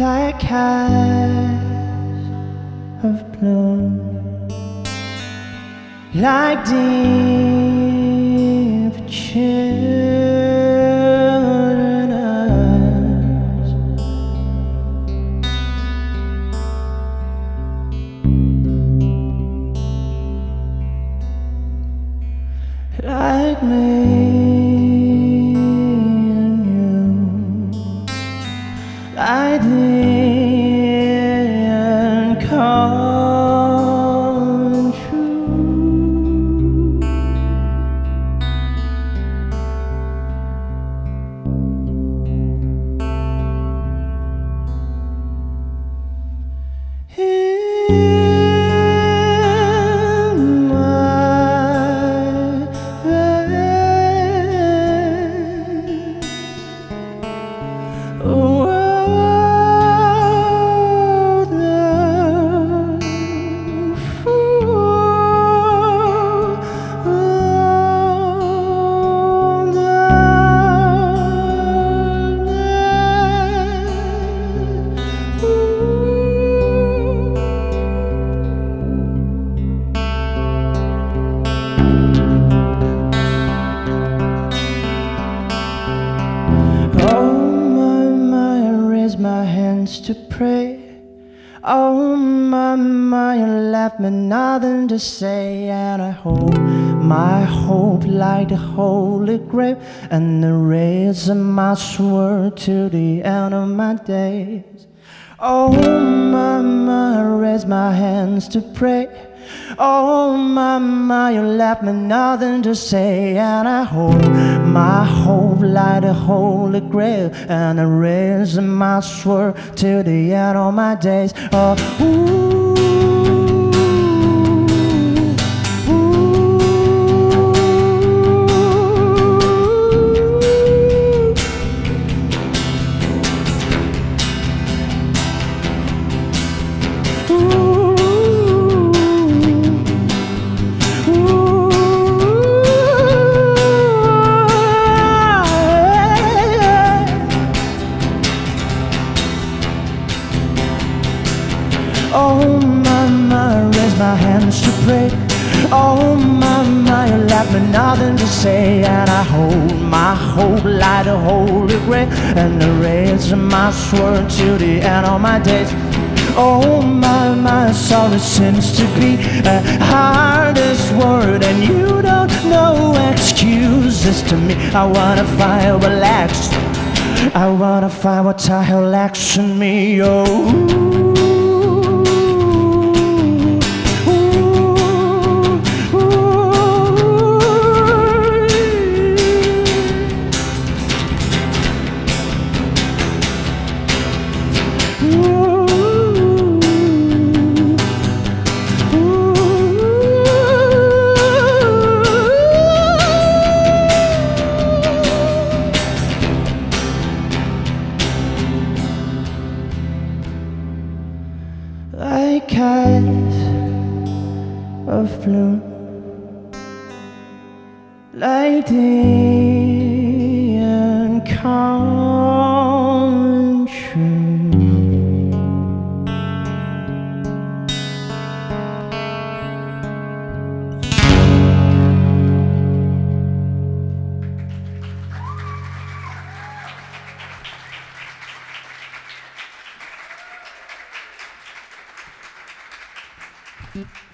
like eyes of bloom, like deep children eyes, like me. I didn't come true. In my bed, oh, to pray. Oh my, you left me nothing to say, and I hold my hope like the holy grail, and the raise of my sword to the end of my days. Oh my, I raise my hands to pray. Oh my, you left me nothing to say, and I hold my hope like the holy grail, and I raise my sword till the end of my days. Oh, ooh. Oh my, raise my hands to pray. Oh my, you left me nothing to say, and I hold my hope like the holy grail, and I raise my sword to the end of my days. Oh my, sorry seems to be a hardest word, and you don't know excuses to me. I wanna find what lacks, I wanna find what the hell lacks in me. Oh. skies of blue, like the uncommon truth. Mm-hmm.